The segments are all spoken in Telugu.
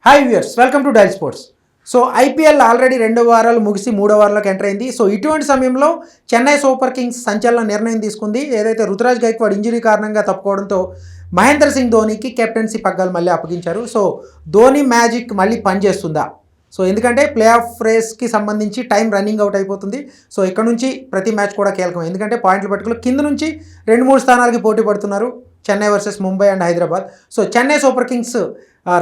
Hi viewers, welcome to dial sports. So IPL already 2 వారాలు ముగిసి 3వ వారంలోకి ఎంటర్ అయింది. సో ఇటువంటి సమయంలో చెన్నై సూపర్ కింగ్స్ సంచలన నిర్ణయం తీసుకుంది. ఏదైతే రుతురాజ్ గైక్వాడ్ ఇంజరీ కారణంగా తప్పుకోవడంతో మహేంద్ర సింగ్ ధోనీకి కెప్టెన్సీ పగ్గాలు మళ్ళీ అప్పగించారు. సో ధోనీ మ్యాజిక్ మళ్ళీ పనిచేస్తుందా? సో ఎందుకంటే ప్లే ఆఫ్ రేస్కి సంబంధించి టైం రన్నింగ్ అవుట్ అయిపోతుంది. సో ఇక్కడ నుంచి ప్రతి మ్యాచ్ కూడా కీలకం. ఎందుకంటే పాయింట్ల పట్టుకులు కింద నుంచి 2-3 స్థానాలకి పోటీ పడుతున్నారు Chennai versus Mumbai and Hyderabad. So Chennai Super Kings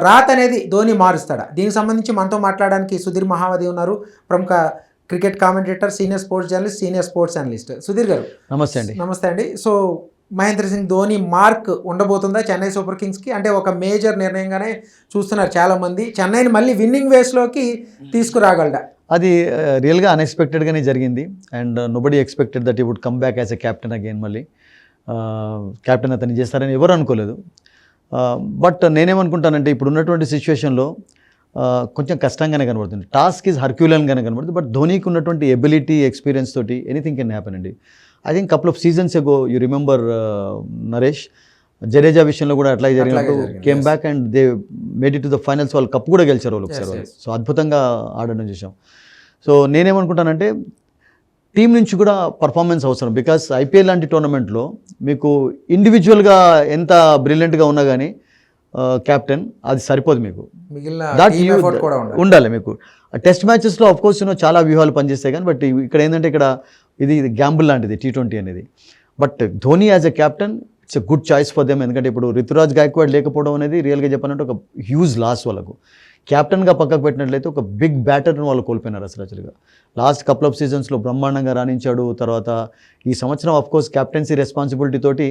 రాత్ అనేది ధోని మారుస్తాడా? దీనికి సంబంధించి మనతో మాట్లాడడానికి సుధీర్ మహావతి ఉన్నారు, ప్రముఖ cricket commentator, senior sports journalist, senior sports analyst. Sudhir గారు నమస్తే అండి. నమస్తే అండి. సో మహేంద్ర సింగ్ ధోని మార్క్ ఉండబోతుందా చెన్నై సూపర్ కింగ్స్కి? అంటే ఒక మేజర్ నిర్ణయంగానే చూస్తున్నారు చాలామంది. చెన్నైని మళ్ళీ విన్నింగ్ వేస్లోకి తీసుకురాగలడా? అది రియల్గా అన్ఎక్స్పెక్టెడ్గానే జరిగింది. And nobody expected that he would come back as a captain again. మళ్ళీ క్యాప్టెన్ అతన్ని చేస్తారని ఎవరు అనుకోలేదు. బట్ నేనేమనుకుంటానంటే ఇప్పుడు ఉన్నటువంటి సిచ్యువేషన్లో కొంచెం కష్టంగానే కనబడుతుంది. టాస్క్ ఈజ్ హర్క్యులన్గానే కనబడుతుంది. బట్ ధోనీకి ఉన్నటువంటి ఎబిలిటీ, ఎక్స్పీరియన్స్ తోటి ఎనీథింగ్ కెన్ హ్యాపెన్ అండి. I think couple of seasons ago you remember Naresh, Jadeja విషయంలో కూడా అట్లా జరిగినప్పుడు came back and they made it to the finals. వాళ్ళు కప్ కూడా గెలిచారు వాళ్ళు ఒకసారి. వాళ్ళు సో అద్భుతంగా ఆడడం చూసాం. సో నేనేమనుకుంటానంటే టీం నుంచి కూడా పర్ఫార్మెన్స్ అవసరం. బికాస్ ఐపీఎల్ లాంటి టోర్నమెంట్లో మీకు ఇండివిజువల్గా ఎంత బ్రిలియంట్గా ఉన్నా కానీ క్యాప్టెన్ అది సరిపోదు. మీకు ఉండాలి. మీకు టెస్ట్ మ్యాచెస్లో ఆఫ్కోర్స్ చాలా వ్యూహాలు పనిచేస్తాయి కానీ బట్ ఇక్కడ ఏంటంటే ఇక్కడ ఇది గ్యాంబుల్ లాంటిది T20 అనేది. But Dhoni as a captain it's a good choice for them. ఎందుకంటే ఇప్పుడు రుతురాజ్ గైక్వాడ్ లేకపోవడం అనేది రియల్గా చెప్పాలంటే ఒక హ్యూజ్ లాస్ వాళ్ళకు. క్యాప్టెన్గా పక్కకు పెట్టినట్లయితే ఒక బిగ్ బ్యాటర్ని వాళ్ళు కోల్పోయినారు అసలుగా. లాస్ట్ కపుల్ ఆఫ్ సీజన్స్లో బ్రహ్మాండంగా రాణించాడు. తర్వాత ఈ సంవత్సరం ఆఫ్కోర్స్ క్యాప్టెన్సీ రెస్పాన్సిబిలిటీ తోటి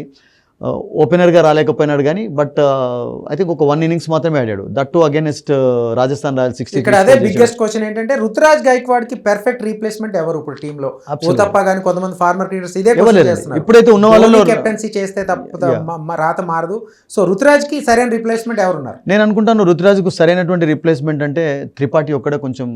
ఓపెనర్గా రాలేకపోయినాడు కానీ బట్ ఐ థింక్ ఒక 1 innings మాత్రమే ఆడాడు. That to against Rajasthan Royals 60. ఇక్కడ అదే బిగ్గెస్ట్ క్వశ్చన్ ఏంటంటే రుతురాజ్ గైక్వాడ్కి పర్ఫెక్ట్ రీప్లేస్మెంట్ ఎవరు ఇప్పుడు టీంలో? తప్ప కానీ కొంతమంది ఫార్మర్ క్రికెటర్స్ ఇదే చేస్తున్నారు. ఇప్పుడైతే ఉన్న వాళ్ళలో కెప్టెన్సీ చేస్తే తప్ప రాత మారదు. సో రుతురాజ్కి సరైన రీప్లేస్మెంట్ ఎవరున్నారు? నేను అనుకుంటాను రుతురాజ్కు సరైనటువంటి రీప్లేస్మెంట్ అంటే త్రిపాఠి ఒక్కడే కొంచెం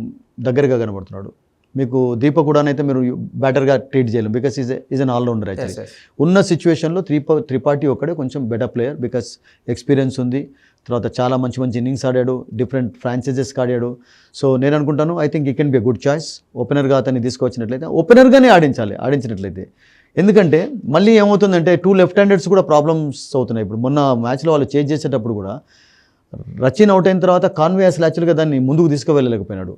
దగ్గరగా కనబడుతున్నాడు. మీకు దీపక్ కూడా అయితే మీరు బ్యాటర్గా ట్రీట్ చేయలేము బికాస్ ఈజ్ అన్ ఆల్రౌండర్. అయితే ఉన్న సిచ్యువేషన్లో త్రిపాఠి ఒక్కడే కొంచెం బెటర్ ప్లేయర్ బికాస్ ఎక్స్పీరియన్స్ ఉంది. తర్వాత చాలా మంచి ఇన్నింగ్స్ ఆడాడు, డిఫరెంట్ ఫ్రాంచైజెస్కి ఆడాడు. సో నేను అనుకుంటాను ఐ థింక్ ఈ can be a good choice. ఓపెనర్గా అతన్ని తీసుకొచ్చినట్లయితే ఓపెనర్గానే ఆడించినట్లయితే. ఎందుకంటే మళ్ళీ ఏమవుతుందంటే 2 లెఫ్ట్ హ్యాండర్స్ కూడా ప్రాబ్లమ్స్ అవుతున్నాయి. ఇప్పుడు మొన్న మ్యాచ్లో వాళ్ళు చేంజ్ చేసేటప్పుడు కూడా రచిన్ అవుట్ అయిన తర్వాత కాన్వే అసలు యాక్చువల్గా దాన్ని ముందుకు తీసుకువెళ్ళలేకపోయినాడు.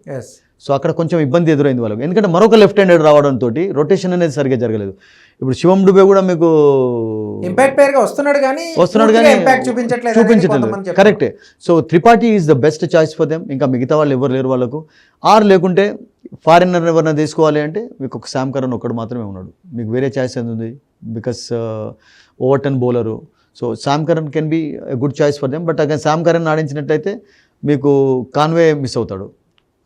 సో అక్కడ కొంచెం ఇబ్బంది ఎదురైంది వాళ్ళకి. ఎందుకంటే మరొక లెఫ్ట్ హ్యాండెడ్ రావడంతో రొటేషన్ అనేది సరిగ్గా జరగలేదు. ఇప్పుడు శివం డుబే కూడా మీకు వస్తున్నాడు కానీ చూపించట్లేదు. కరెక్టే. So Tripathi is the best choice for them. ఇంకా మిగతా వాళ్ళు ఎవరు లేరు వాళ్ళకు. లేకుంటే ఫారినర్ ఎవరైనా తీసుకోవాలి అంటే మీకు ఒక శామ్ కరణ్ ఒక్కడు మాత్రమే ఉన్నాడు. మీకు వేరే చాయిస్ ఎంత ఉంది? Because Overton bowler. So Sam Curran can be a good choice for them. But again Sam Curran ఆడించినట్టయితే మీకు కాన్వే మిస్ అవుతాడు.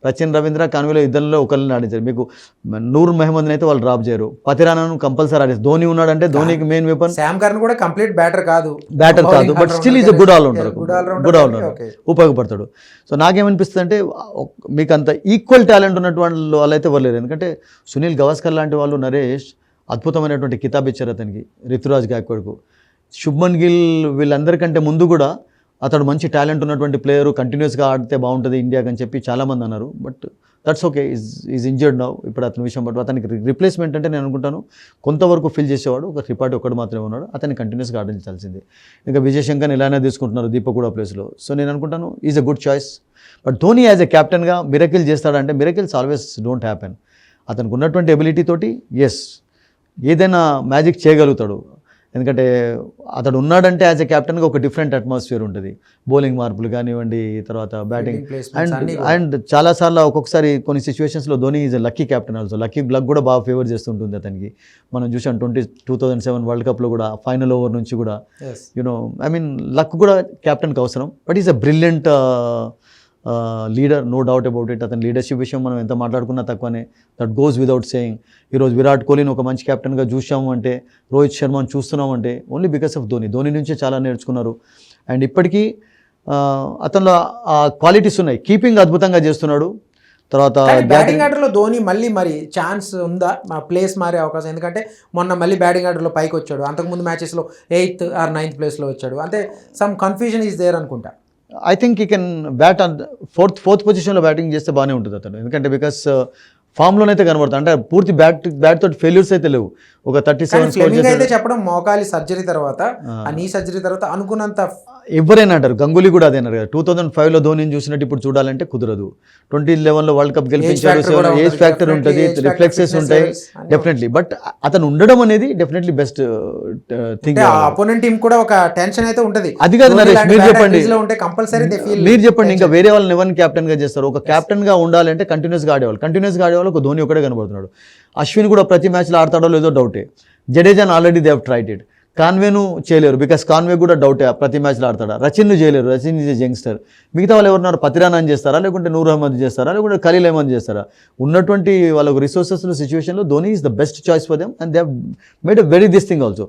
సచిన్ రవీంద్ర కాన్వేలో ఇద్దరిలో ఒకరిని ఆడించారు. మీకు నూర్ మహమ్మద్ని అయితే వాళ్ళు డ్రాప్ చేయరు. పతిరానాను కంపల్సరీ ఆడేస్తారు. ధోని ఉన్నాడంటే ధోనికి మెయిన్ వెపన్. శామ్ కరణ్ కూడా కంప్లీట్ బ్యాటర్ కాదు but still is a good all rounder ఉపయోగపడతాడు. సో నాకేమనిపిస్తుంది అంటే మీకు అంత ఈక్వల్ టాలెంట్ ఉన్నటువంటి వాళ్ళు అయితే ఎవరు లేరు. ఎందుకంటే సునీల్ గవాస్కర్ లాంటి వాళ్ళు, నరేష్ అద్భుతమైనటువంటి కితాబ్ ఇచ్చారు అతనికి, రుతురాజ్ గైక్వాడ్కు. శుభ్మన్ గిల్ వీళ్ళందరికంటే ముందు కూడా అతడు మంచి టాలెంట్ ఉన్నటువంటి ప్లేయరు, కంటిన్యూస్గా ఆడితే బాగుంటుంది ఇండియాకి అని చెప్పి చాలామంది అన్నారు. But that's okay, is injured now ఇప్పుడు అతని విషయం. బట్ అతనికి రిప్లేస్మెంట్ అంటే నేను అనుకుంటాను కొంతవరకు ఫిల్ చేసేవాడు ఒక త్రిపాఠి ఒక్కడు మాత్రమే ఉన్నాడు. అతన్ని కంటిన్యూస్గా ఆడించాల్సిందే. ఇంకా విజయ్ శంకర్ని ఇలానే తీసుకుంటున్నారు దీపక్ కూడా ప్లేస్లో. సో నేను అనుకుంటాను is a good choice. But Dhoni as a క్యాప్టెన్గా మిరకిల్ చేస్తాడంటే మిరకిల్స్ ఆల్వేస్ డోంట్ హ్యాపెన్. అతనికి ఉన్నటువంటి ఎబిలిటీ తోటి ఎస్ ఏదైనా మ్యాజిక్ చేయగలుగుతాడు. ఎందుకంటే అతడు ఉన్నాడంటే యాజ్ ఎ క్యాప్టెన్గా ఒక డిఫరెంట్ అట్మాస్ఫియర్ ఉంటుంది. బౌలింగ్ మార్పులు కానివ్వండి, తర్వాత బ్యాటింగ్ అండ్ చాలాసార్లు ఒక్కొక్కసారి కొన్ని సిచ్యువేషన్స్లో Dhoni is a lucky captain also. Luck కూడా బాగా ఫేవర్ చేస్తుంటుంది అతనికి. మనం చూసాం 2007 వరల్డ్ కప్లో కూడా ఫైనల్ ఓవర్ నుంచి కూడా యూనో ఐ మీన్ లక్ కూడా క్యాప్టెన్కి అవసరం. But is a brilliant leader, no doubt about it. అతని లీడర్షిప్ విషయం మనం ఎంత మాట్లాడుకున్నా తక్కువనే. That goes without saying. ఈరోజు విరాట్ కోహ్లీని ఒక మంచి క్యాప్టెన్గా చూసాము అంటే, రోహిత్ శర్మను చూస్తున్నాం అంటే ఓన్లీ బికాస్ ఆఫ్ ధోని నుంచే చాలా నేర్చుకున్నారు. అండ్ ఇప్పటికీ అతనిలో ఆ క్వాలిటీస్ ఉన్నాయి. కీపింగ్ అద్భుతంగా చేస్తున్నాడు. తర్వాత బ్యాటింగ్ ఆర్డర్లో ధోని మళ్ళీ మరి ఛాన్స్ ఉందా? ప్లేస్ మారే అవకాశం? ఎందుకంటే మొన్న మళ్ళీ బ్యాటింగ్ ఆర్డర్లో పైకి వచ్చాడు. అంతకుముందు మ్యాచెస్లో 8th or 9th ప్లేస్లో వచ్చాడు. అంటే సమ్ కన్ఫ్యూజన్ ఈజ్ దేర్ అనుకుంటా. ఐ థింక్ ఈ కెన్ బ్యాట్ ఫోర్త్ పొజిషన్లో బ్యాటింగ్ చేస్తే బాగానే ఉంటుంది అతను, ఎందుకంటే బికాస్ ఫామ్లోనైతే కనబడుతుంది. అంటే పూర్తి బ్యాట్ తోటి ఫెయిల్యూర్స్ అయితే లేవు. ఒక 37 స్కోర్ ఫ్లెమింగ్ అయితే చేశాడు. చెప్పడం మోకాలి సర్జరీ తర్వాత, ఆ నీ సర్జరీ తర్వాత అనుకున్నంత ఎవరైనా అంటారు, గంగూలీ కూడా అదే అన్నారు కదా, 2005లో ధోనిని చూసినట్టు ఇప్పుడు చూడాలంటే కుదరదు. 2011లో వరల్డ్ కప్ గెలిపించారు, ఏజ్ ఫ్యాక్టర్ ఉంటుంది, రిఫ్లెక్సెస్ ఉంటాయి డెఫినెట్లీ. బట్ అతను ఉండడం అనేది definitely best thing. Opponent team కూడా ఒక టెన్షన్ అయితే ఉంటది. అది కాదు నరేష్, మీరు చెప్పండి, కంపల్సరీ మీరు చెప్పండి, ఇంకా వేరే వాళ్ళని ఎవరిని కెప్టెన్ గా చేస్తారు? ఒక కెప్టెన్ గా ఉండాలంటే కంటిన్యూస్ గా ఆడేవాళ్ళు ఒక ధోని ఒకటే కనబడుతున్నాడు. అశ్విన్ కూడా ప్రతి మ్యాచ్లో ఆడతాడో లేదో డౌటే. జడేజాను already they have tried it. కాన్వేను చేయలేరు, బికాస్ కాన్వే కూడా డౌటే, ప్రతి మ్యాచ్లో ఆడతాడా. రచిన్ను చేయలేరు, రచిన్ ఈజ్ యంగ్స్టర్. మిగతా వాళ్ళు ఎవరున్నారు? పతిరానాని చేస్తారా, లేకుంటే నూర్ అహ్మద్ చేస్తారా, లేకుంటే ఖలీల్ అహ్మద్ చేస్తారా? ఉన్నటువంటి వాళ్ళకు రిసోర్సెస్ సిచ్యువేషన్లో Dhoni is the best choice for them and they have made a very this thing also.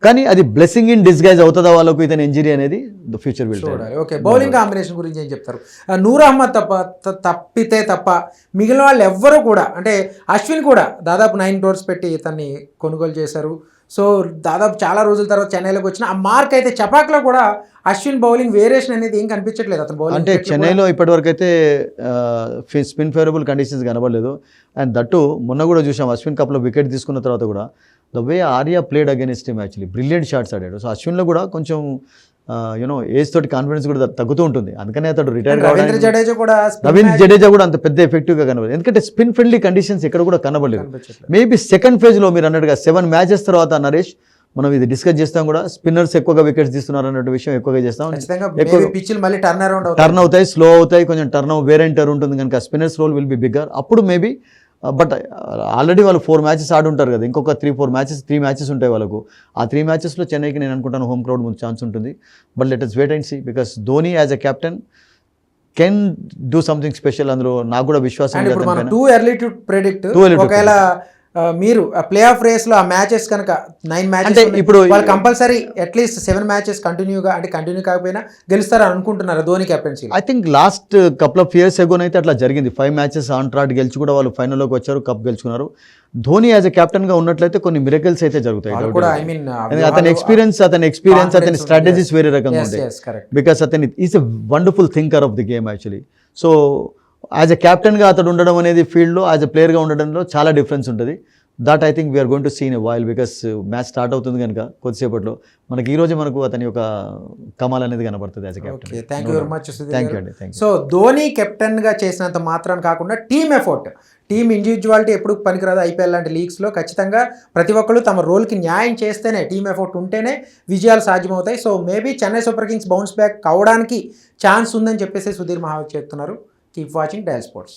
కానీ అది బ్లెస్సింగ్ ఇన్ డిస్గైజ్ అవుతుందా వాళ్ళకు ఇతని ఇంజరీ అనేది the future will tell. Okay, bowling combination గురించి ఏం చెప్తారు? నూర్ అహ్మద్ తప్పితే తప్ప మిగిలిన వాళ్ళు ఎవ్వరూ కూడా, అంటే అశ్విన్ కూడా దాదాపు 9 crores పెట్టి ఇతన్ని కొనుగోలు చేశారు. సో దాదాపు చాలా రోజుల తర్వాత చెన్నైలోకి వచ్చిన ఆ మార్క్ అయితే చపాక్లో కూడా అశ్విన్ బౌలింగ్ వేరియేషన్ అనేది ఏం కనిపించట్లేదు అతను బౌలింగ్. అంటే చెన్నైలో ఇప్పటివరకు అయితే స్పిన్ ఫేవరబుల్ కండిషన్స్ కనబడలేదు. అండ్ దట్టు మొన్న కూడా చూసాం, అశ్విన్ కప్లో వికెట్ తీసుకున్న తర్వాత కూడా the way Arya played against him, actually brilliant shots ఆడాడు. సో అశ్విన్లో కూడా కొంచెం యూనో ఏజ్ తోటి కాన్ఫిడెన్స్ కూడా తగ్గుతూ ఉంటుంది, అందుకనే అతడు రిటైర్ కావడానికి. రవీంద్ర జడేజా కూడా అంత పెద్ద ఎఫెక్టివ్గా కనబడలేదు, ఎందుకంటే స్పిన్ ఫ్రెండ్లీ కండిషన్స్ ఎక్కడ కూడా కనబడలేదు. మేబీ సెకండ్ ఫేజ్లో మీరు అన్నట్టుగా 7 matches తర్వాత నరేష్ మనం ఇది డిస్కస్ చేస్తాం కూడా, స్పిన్నర్స్ ఎక్కువగా వికెట్స్ తీస్తున్నారు అన్నట్టు విషయం ఎక్కువగా చేస్తాం. టర్న్ అవుతాయి, స్లో అవుతాయి, కొంచెం వేర్ అండ్ టర్న్ ఉంటుంది కనుక spinners role will be bigger. అప్పుడు మేబీ బట్ ఆల్రెడీ వాళ్ళు 4 matches ఆడుంటారు కదా, ఇంకొక 3 matches ఉంటాయి వాళ్ళకు. ఆ 3 matchesలో చెన్నైకి నేను అనుకుంటాను హోమ్ క్రౌడ్ ముందు ఛాన్స్ ఉంటుంది. But let us wait and see, because Dhoni as a captain can do something special. అందులో నాకు కూడా విశ్వాసం ఉంది. Too early to predict. ఒకవేళ మీరు ప్లే ఆఫ్ రేస్లో ఆ మ్యాచెస్ కనుక 9 matches ఇప్పుడు వాళ్ళు కంపల్సరీ అట్లీస్ట్ 7 matches కంటిన్యూగా, అంటే కంటిన్యూ కాకపోయినా గెలుస్తారని అనుకుంటున్నారు Dhoni captaincy? I think last couple of years ago అయితే అట్లా జరిగింది. 5 matches ఆన్ ట్రాట్ గెలిచి కూడా వాళ్ళు ఫైనల్లోకి వచ్చారు, కప్ గెలుచుకున్నారు. ధోని యాజ్ ఎ కెప్టెన్ గా ఉన్నట్లయితే కొన్ని మిరకల్స్ అయితే జరుగుతాయి. అతని ఎక్స్పీరియన్స్, అతని స్ట్రాటజీస్ వేరే రకంగా ఉంటాయి, బికాస్ అతని is a wonderful thinker of the game actually. So as a కెప్టెన్గా అతడు ఉండడం అనేది ఫీల్డ్లో, యాజ్ ఎ ప్లేయర్గా ఉండడంలో చాలా డిఫరెన్స్ ఉంటుంది. That I think we're going to see in a while, because match start అవుతుంది కనుక కొద్దిసేపట్లో మనకి ఈ రోజు మనకు అతని యొక్క కమాల్ అనేది కనబడుతుంది as a captain. Thank you very much. Thank you అండి. సో ధోని కెప్టెన్గా చేసినంత మాత్రాన్ని కాకుండా టీమ్ ఎఫర్ట్, టీమ్ ఇండివిజువాలిటీ ఎప్పుడు పనికిరాదు. ఐపీఎల్ లాంటి లీగ్స్లో ఖచ్చితంగా ప్రతి ఒక్కరు తమ రోల్కి న్యాయం చేస్తేనే, టీమ్ ఎఫర్ట్ ఉంటేనే విజయాలు సాధ్యమవుతాయి. So maybe Chennai Super Kings bounce back కావడానికి ఛాన్స్ ఉందని చెప్పేసి సుధీర్ మహావత్ చెప్తున్నారు. Keep watching dial sports.